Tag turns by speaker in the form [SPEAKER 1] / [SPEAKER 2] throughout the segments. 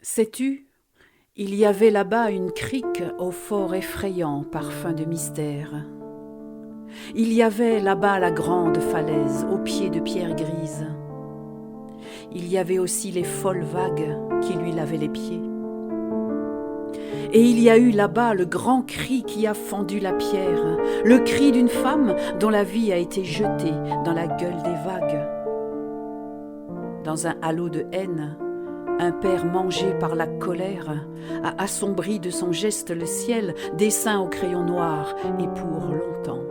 [SPEAKER 1] Sais-tu, il y avait là-bas une crique au fort effrayant parfum de mystère. Il y avait là-bas la grande falaise aux pieds de pierres grises. Il y avait aussi les folles vagues qui lui lavaient les pieds. Et il y a eu là-bas le grand cri qui a fendu la pierre, le cri d'une femme dont la vie a été jetée dans la gueule des vagues. Dans un halo de haine, un père mangé par la colère a assombri de son geste le ciel, dessin au crayon noir, et pour longtemps.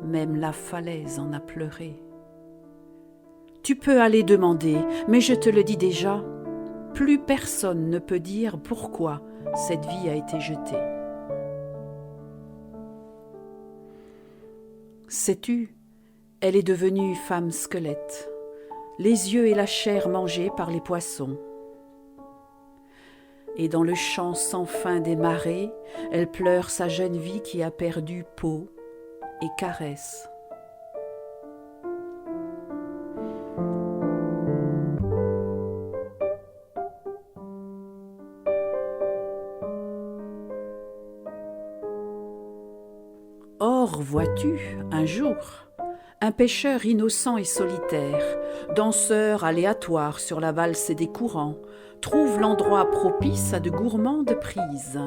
[SPEAKER 1] Même la falaise en a pleuré. Tu peux aller demander, mais je te le dis déjà, plus personne ne peut dire pourquoi cette vie a été jetée. Sais-tu, elle est devenue femme squelette, les yeux et la chair mangés par les poissons. Et dans le champ sans fin des marées, elle pleure sa jeune vie qui a perdu peau et caresse. Or, vois-tu, un jour, un pêcheur innocent et solitaire, danseur aléatoire sur la valse des courants, trouve l'endroit propice à de gourmandes prises.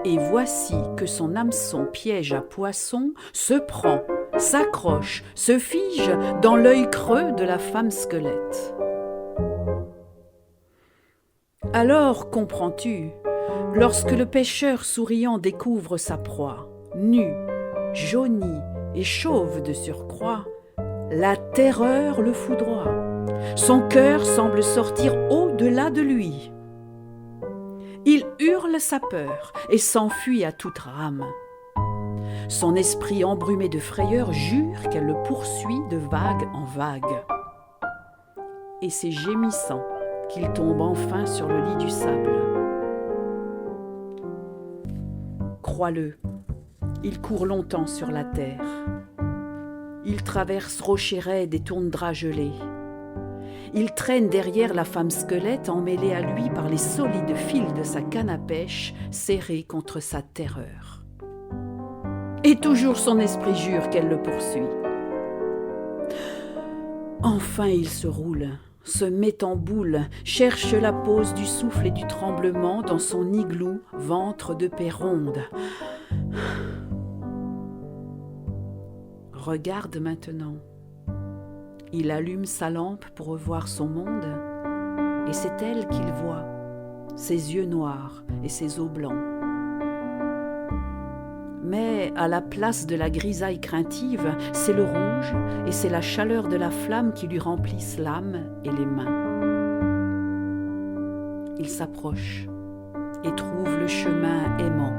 [SPEAKER 1] Et voici que son hameçon piège à poisson se prend, s'accroche, se fige dans l'œil creux de la femme squelette. Alors comprends-tu, lorsque le pêcheur souriant découvre sa proie, nue, jaunie et chauve de surcroît, la terreur le foudroie. Son cœur semble sortir au-delà de lui. Il hurle sa peur et s'enfuit à toute rame. Son esprit embrumé de frayeur jure qu'elle le poursuit de vague en vague. Et c'est gémissant qu'il tombe enfin sur le lit du sable. Crois-le, il court longtemps sur la terre. Il traverse rochers raides et toundras gelés. Il traîne derrière la femme squelette emmêlée à lui par les solides fils de sa canne à pêche serrée contre sa terreur. Et toujours son esprit jure qu'elle le poursuit. Enfin il se roule, se met en boule, cherche la pose du souffle et du tremblement dans son igloo, ventre de paix ronde. Regarde maintenant. Il allume sa lampe pour revoir son monde, et c'est elle qu'il voit, ses yeux noirs et ses os blancs. Mais à la place de la grisaille craintive, c'est le rouge et c'est la chaleur de la flamme qui lui remplissent l'âme et les mains. Il s'approche et trouve le chemin aimant.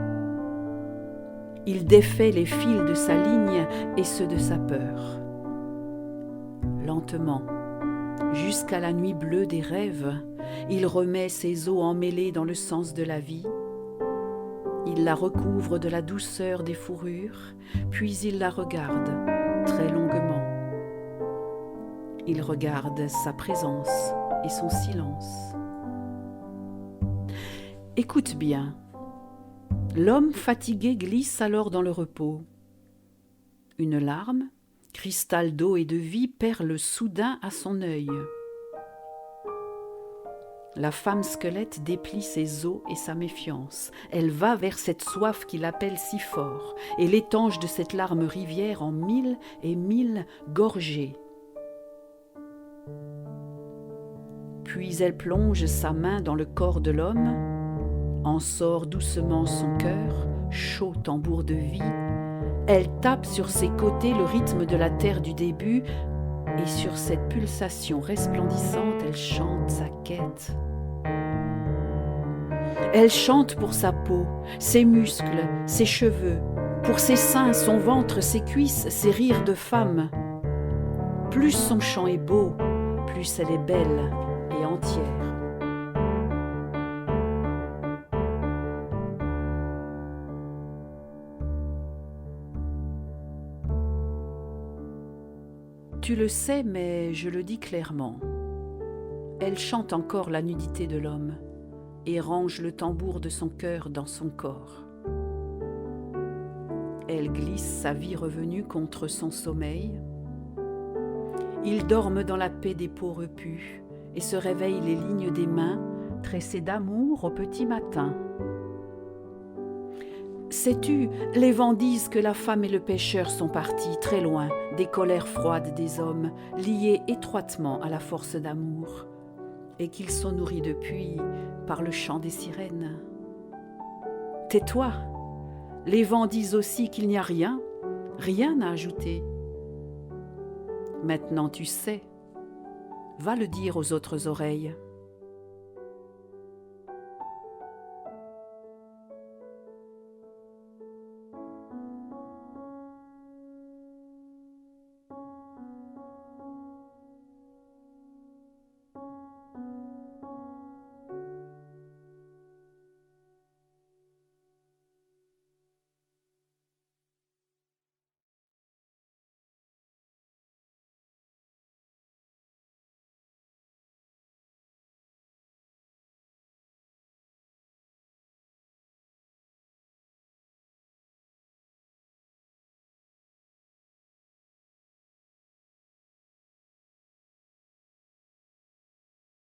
[SPEAKER 1] Il défait les fils de sa ligne et ceux de sa peur. Lentement, jusqu'à la nuit bleue des rêves, il remet ses os emmêlés dans le sens de la vie. Il la recouvre de la douceur des fourrures, puis il la regarde très longuement. Il regarde sa présence et son silence. Écoute bien. L'homme fatigué glisse alors dans le repos. Une larme, cristal d'eau et de vie, perle soudain à son œil. La femme squelette déplie ses os et sa méfiance. Elle va vers cette soif qui l'appelle si fort et l'étanche de cette larme rivière en mille et mille gorgées. Puis elle plonge sa main dans le corps de l'homme, en sort doucement son cœur, chaud tambour de vie. Elle tape sur ses côtés le rythme de la terre du début, et sur cette pulsation resplendissante, elle chante sa quête. Elle chante pour sa peau, ses muscles, ses cheveux, pour ses seins, son ventre, ses cuisses, ses rires de femme. Plus son chant est beau, plus elle est belle et entière. Tu le sais, mais je le dis clairement. Elle chante encore la nudité de l'homme et range le tambour de son cœur dans son corps. Elle glisse sa vie revenue contre son sommeil. Ils dorment dans la paix des peaux repues et se réveillent les lignes des mains tressées d'amour au petit matin. Sais-tu, les vents disent que la femme et le pêcheur sont partis très loin des colères froides des hommes, liés étroitement à la force d'amour, et qu'ils sont nourris depuis par le chant des sirènes. Tais-toi, les vents disent aussi qu'il n'y a rien à ajouter. Maintenant tu sais, va le dire aux autres oreilles.